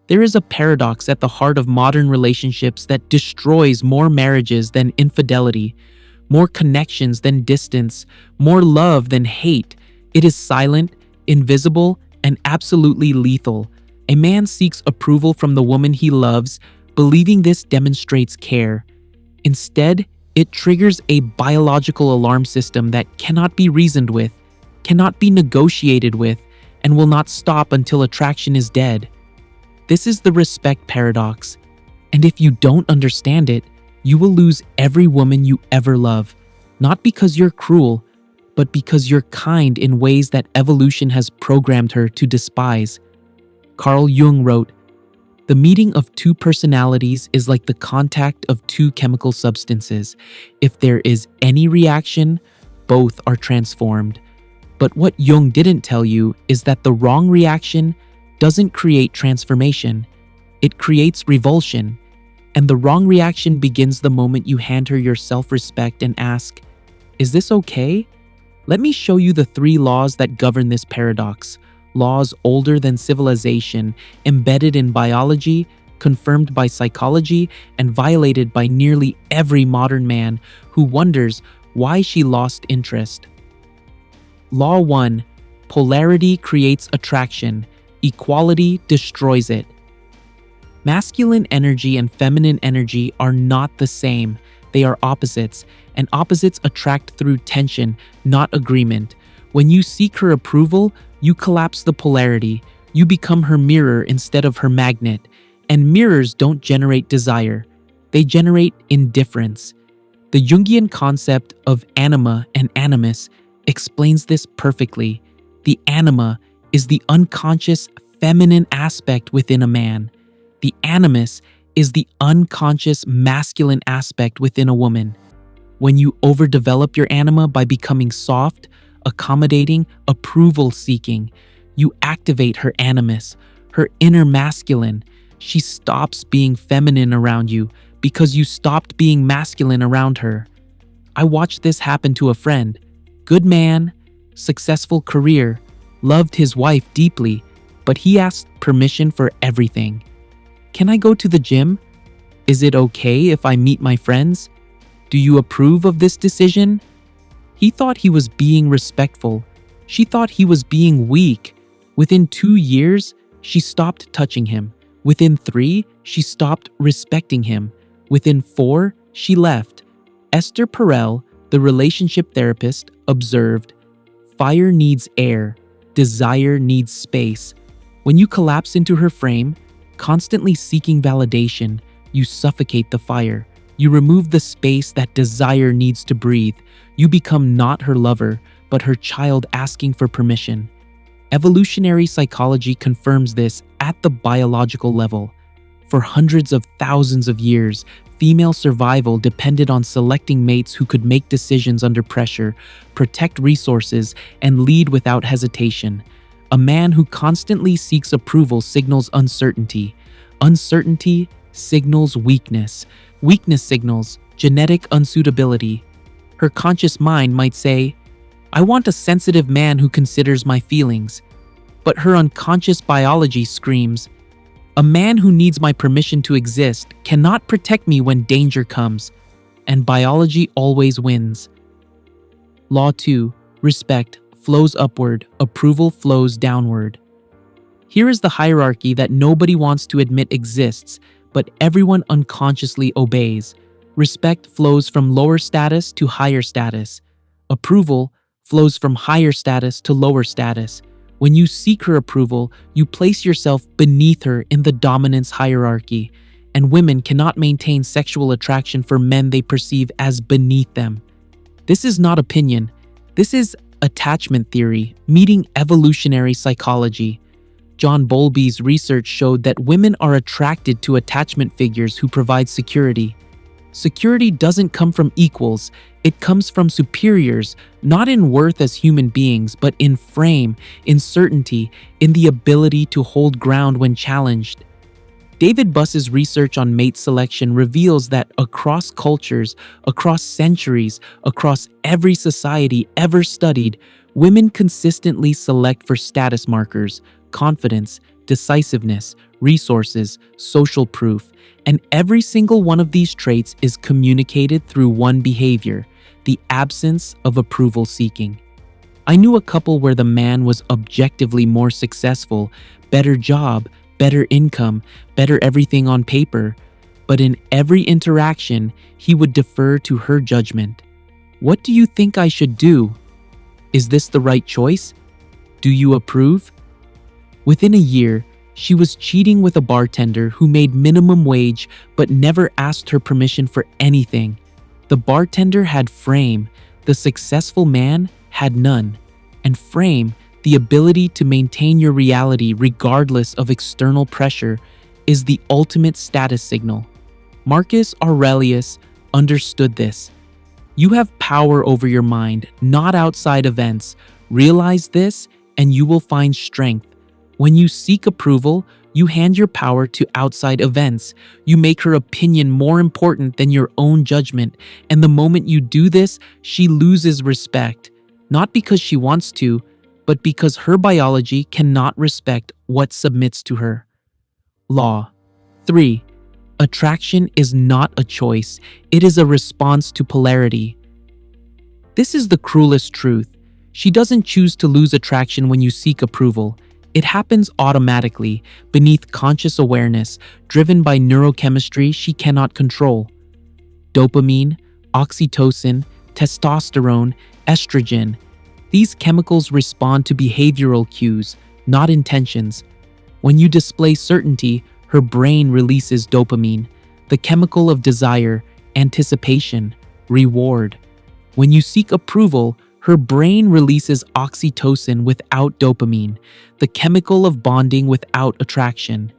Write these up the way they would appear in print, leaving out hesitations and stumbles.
There is a paradox at the heart of modern relationships that destroys more marriages than infidelity, more connections than distance, more love than hate. It is silent, invisible, and absolutely lethal. A man seeks approval from the woman he loves, believing this demonstrates care. Instead, it triggers a biological alarm system that cannot be reasoned with, cannot be negotiated with, and will not stop until attraction is dead. This is the respect paradox, and if you don't understand it, you will lose every woman you ever love, not because you're cruel, but because you're kind in ways that evolution has programmed her to despise. Carl Jung wrote, "The meeting of two personalities is like the contact of two chemical substances. If there is any reaction, both are transformed." But what Jung didn't tell you is that the wrong reaction doesn't create transformation. It creates revulsion. And the wrong reaction begins the moment you hand her your self-respect and ask, "Is this okay?" Let me show you the 3 laws that govern this paradox. Laws older than civilization, embedded in biology, confirmed by psychology, and violated by nearly every modern man who wonders why she lost interest. Law 1. Polarity creates attraction. Equality destroys it. Masculine energy and feminine energy are not the same. They are opposites, and opposites attract through tension, not agreement. When you seek her approval, you collapse the polarity. You become her mirror instead of her magnet. And mirrors don't generate desire. They generate indifference. The Jungian concept of anima and animus explains this perfectly. The anima is the unconscious feminine aspect within a man. The animus is the unconscious masculine aspect within a woman. When you overdevelop your anima by becoming soft, accommodating, approval-seeking, you activate her animus, her inner masculine. She stops being feminine around you because you stopped being masculine around her. I watched this happen to a friend. Good man, successful career, loved his wife deeply, but he asked permission for everything. Can I go to the gym? Is it okay if I meet my friends? Do you approve of this decision? He thought he was being respectful. She thought he was being weak. Within 2 years, she stopped touching him. Within 3, she stopped respecting him. Within 4, she left. Esther Perel, the relationship therapist, observed, "Fire needs air. Desire needs space." When you collapse into her frame, constantly seeking validation, you suffocate the fire. You remove the space that desire needs to breathe. You become not her lover, but her child asking for permission. Evolutionary psychology confirms this at the biological level. For hundreds of thousands of years, female survival depended on selecting mates who could make decisions under pressure, protect resources, and lead without hesitation. A man who constantly seeks approval signals uncertainty. Uncertainty signals weakness. Weakness signals genetic unsuitability. Her conscious mind might say, "I want a sensitive man who considers my feelings." But her unconscious biology screams, "A man who needs my permission to exist cannot protect me when danger comes." And biology always wins. Law 2. Respect flows upward, approval flows downward. Here is the hierarchy that nobody wants to admit exists, but everyone unconsciously obeys. Respect flows from lower status to higher status. Approval flows from higher status to lower status. When you seek her approval, you place yourself beneath her in the dominance hierarchy, and women cannot maintain sexual attraction for men they perceive as beneath them. This is not opinion. This is attachment theory, meeting evolutionary psychology. John Bowlby's research showed that women are attracted to attachment figures who provide security. Security doesn't come from equals, it comes from superiors, not in worth as human beings, but in frame, in certainty, in the ability to hold ground when challenged. David Buss's research on mate selection reveals that across cultures, across centuries, across every society ever studied, women consistently select for status markers, confidence, decisiveness, resources, social proof, and every single one of these traits is communicated through one behavior: the absence of approval seeking. I knew a couple where the man was objectively more successful, better job, better income, better everything on paper, but in every interaction, he would defer to her judgment. What do you think I should do? Is this the right choice? Do you approve? Within a year, she was cheating with a bartender who made minimum wage but never asked her permission for anything. The bartender had frame, the successful man had none. And frame, the ability to maintain your reality regardless of external pressure, is the ultimate status signal. Marcus Aurelius understood this. You have power over your mind, not outside events. Realize this, and you will find strength. When you seek approval, you hand your power to outside events. You make her opinion more important than your own judgment, and the moment you do this, she loses respect. Not because she wants to, but because her biology cannot respect what submits to her. Law 3. Attraction is not a choice, it is a response to polarity. This is the cruelest truth. She doesn't choose to lose attraction when you seek approval. It happens automatically, beneath conscious awareness, driven by neurochemistry she cannot control. Dopamine, oxytocin, testosterone, estrogen. These chemicals respond to behavioral cues, not intentions. When you display certainty, her brain releases dopamine, the chemical of desire, anticipation, reward. When you seek approval, her brain releases oxytocin without dopamine, the chemical of bonding without attraction.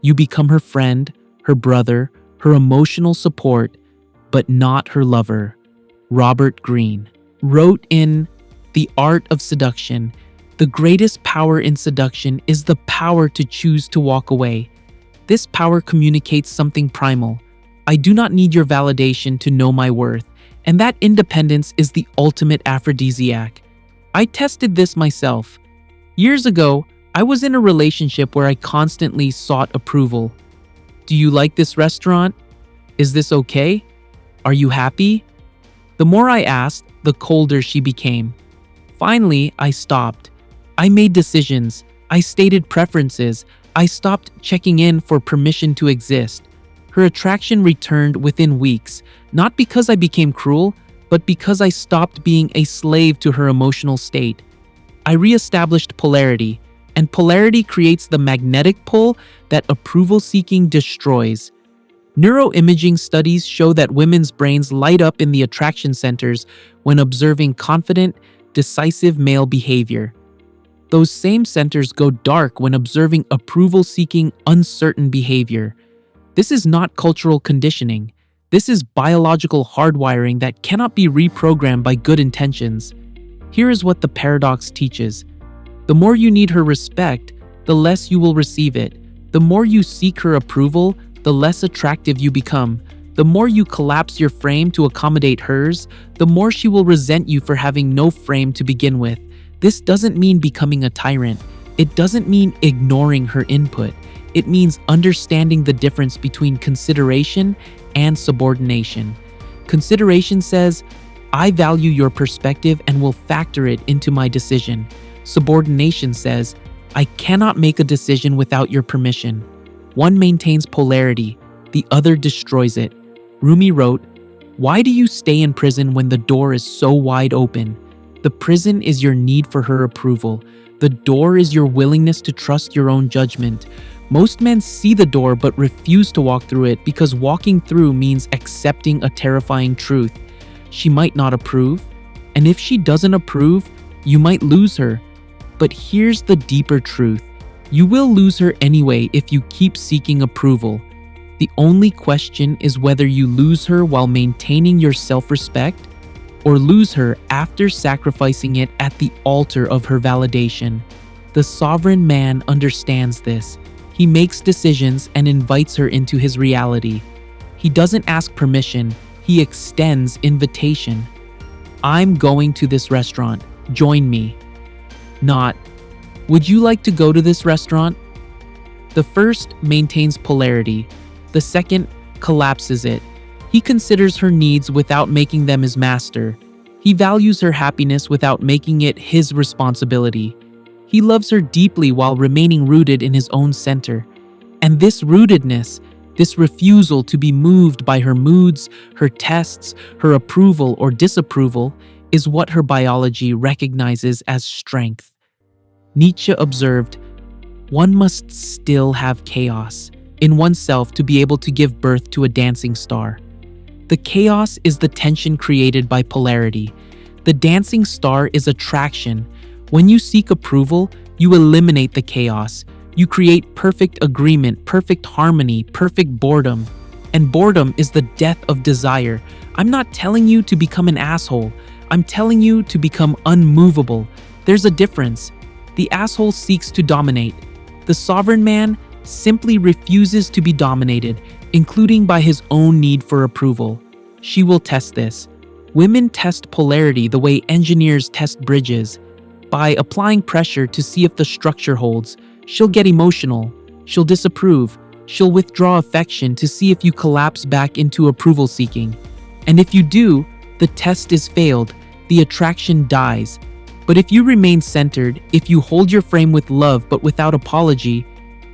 You become her friend, her brother, her emotional support, but not her lover. Robert Greene wrote in The Art of Seduction, "The greatest power in seduction is the power to choose to walk away. This power communicates something primal. I do not need your validation to know my worth, and that independence is the ultimate aphrodisiac." I tested this myself. Years ago, I was in a relationship where I constantly sought approval. Do you like this restaurant? Is this okay? Are you happy? The more I asked, the colder she became. Finally, I stopped. I made decisions. I stated preferences. I stopped checking in for permission to exist. Her attraction returned within weeks, not because I became cruel, but because I stopped being a slave to her emotional state. I reestablished polarity, and polarity creates the magnetic pull that approval-seeking destroys. Neuroimaging studies show that women's brains light up in the attraction centers when observing confident, decisive male behavior. Those same centers go dark when observing approval-seeking, uncertain behavior. This is not cultural conditioning. This is biological hardwiring that cannot be reprogrammed by good intentions. Here is what the paradox teaches. The more you need her respect, the less you will receive it. The more you seek her approval, the less attractive you become. The more you collapse your frame to accommodate hers, the more she will resent you for having no frame to begin with. This doesn't mean becoming a tyrant. It doesn't mean ignoring her input. It means understanding the difference between consideration and subordination. Consideration says, I value your perspective and will factor it into my decision. Subordination says, I cannot make a decision without your permission. One maintains polarity, the other destroys it. Rumi wrote, "Why do you stay in prison when the door is so wide open? The prison is your need for her approval. The door is your willingness to trust your own judgment. Most men see the door but refuse to walk through it because walking through means accepting a terrifying truth. She might not approve, and if she doesn't approve, you might lose her. But here's the deeper truth. You will lose her anyway if you keep seeking approval. The only question is whether you lose her while maintaining your self-respect or lose her after sacrificing it at the altar of her validation. The sovereign man understands this. He makes decisions and invites her into his reality. He doesn't ask permission, he extends invitation. I'm going to this restaurant. Join me. Not, would you like to go to this restaurant? The first maintains polarity, the second collapses it. He considers her needs without making them his master. He values her happiness without making it his responsibility. He loves her deeply while remaining rooted in his own center. And this rootedness, this refusal to be moved by her moods, her tests, her approval or disapproval, is what her biology recognizes as strength. Nietzsche observed, "One must still have chaos in oneself to be able to give birth to a dancing star." The chaos is the tension created by polarity. The dancing star is attraction. When you seek approval, you eliminate the chaos. You create perfect agreement, perfect harmony, perfect boredom. And boredom is the death of desire. I'm not telling you to become an asshole. I'm telling you to become unmovable. There's a difference. The asshole seeks to dominate. The sovereign man simply refuses to be dominated, including by his own need for approval. She will test this. Women test polarity the way engineers test bridges. By applying pressure to see if the structure holds, she'll get emotional, she'll disapprove, she'll withdraw affection to see if you collapse back into approval seeking. And if you do, the test is failed, the attraction dies. But if you remain centered, if you hold your frame with love but without apology,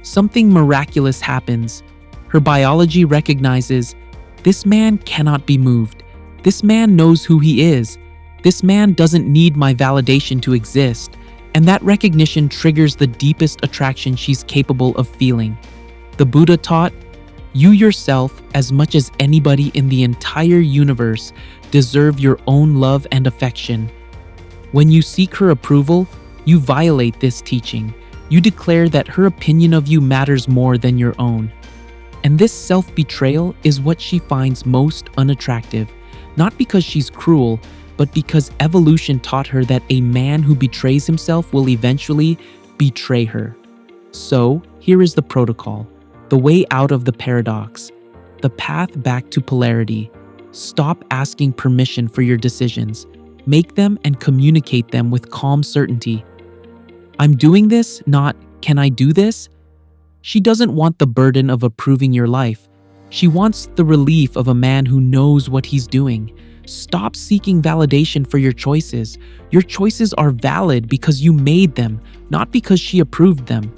something miraculous happens. Her biology recognizes, this man cannot be moved. This man knows who he is. This man doesn't need my validation to exist. And that recognition triggers the deepest attraction she's capable of feeling. The Buddha taught, you yourself, as much as anybody in the entire universe, deserve your own love and affection. When you seek her approval, you violate this teaching. You declare that her opinion of you matters more than your own. And this self-betrayal is what she finds most unattractive, not because she's cruel, but because evolution taught her that a man who betrays himself will eventually betray her. So, here is the protocol, the way out of the paradox, the path back to polarity. Stop asking permission for your decisions. Make them and communicate them with calm certainty. I'm doing this, not, can I do this? She doesn't want the burden of approving your life. She wants the relief of a man who knows what he's doing. Stop seeking validation for your choices. Your choices are valid because you made them, not because she approved them.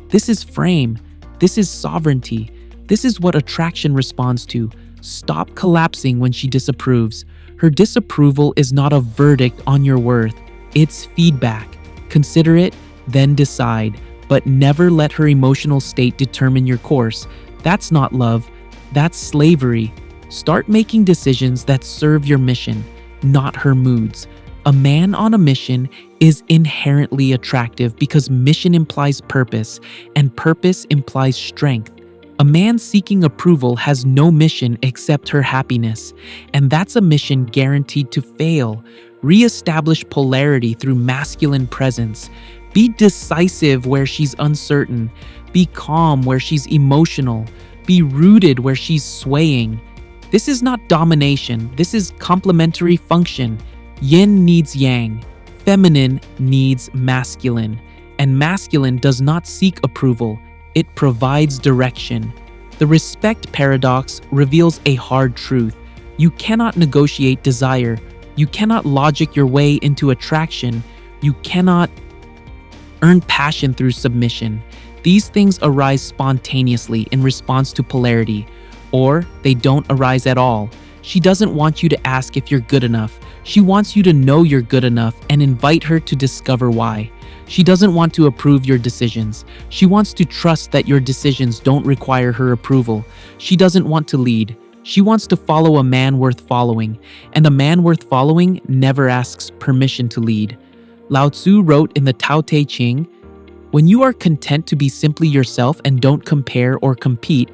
This is frame. This is sovereignty. This is what attraction responds to. Stop collapsing when she disapproves. Her disapproval is not a verdict on your worth. It's feedback. Consider it, then decide. But never let her emotional state determine your course. That's not love. That's slavery. Start making decisions that serve your mission, not her moods. A man on a mission is inherently attractive because mission implies purpose, and purpose implies strength. A man seeking approval has no mission except her happiness, and that's a mission guaranteed to fail. Re-establish polarity through masculine presence. Be decisive where she's uncertain. Be calm where she's emotional. Be rooted where she's swaying. This is not domination. This is complementary function. Yin needs yang. Feminine needs masculine. And masculine does not seek approval. It provides direction. The respect paradox reveals a hard truth. You cannot negotiate desire. You cannot logic your way into attraction. You cannot earn passion through submission. These things arise spontaneously in response to polarity, or they don't arise at all. She doesn't want you to ask if you're good enough. She wants you to know you're good enough and invite her to discover why. She doesn't want to approve your decisions. She wants to trust that your decisions don't require her approval. She doesn't want to lead. She wants to follow a man worth following, and a man worth following never asks permission to lead. Lao Tzu wrote in the Tao Te Ching, when you are content to be simply yourself and don't compare or compete,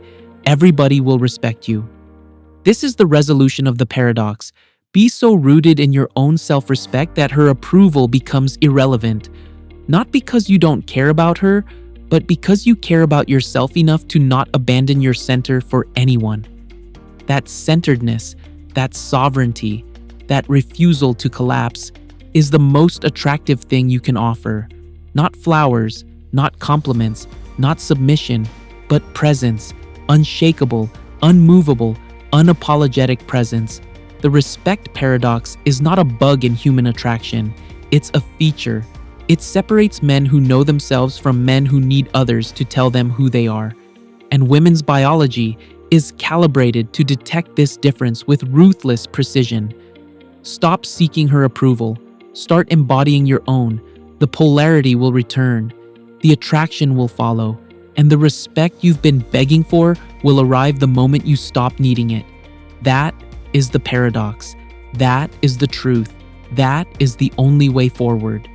everybody will respect you. This is the resolution of the paradox. Be so rooted in your own self-respect that her approval becomes irrelevant. Not because you don't care about her, but because you care about yourself enough to not abandon your center for anyone. That centeredness, that sovereignty, that refusal to collapse is the most attractive thing you can offer. Not flowers, not compliments, not submission, but presence, unshakable, unmovable, unapologetic presence. The respect paradox is not a bug in human attraction, it's a feature. It separates men who know themselves from men who need others to tell them who they are. And women's biology is calibrated to detect this difference with ruthless precision. Stop seeking her approval. Start embodying your own. The polarity will return. The attraction will follow. And the respect you've been begging for will arrive the moment you stop needing it. That is the paradox. That is the truth. That is the only way forward.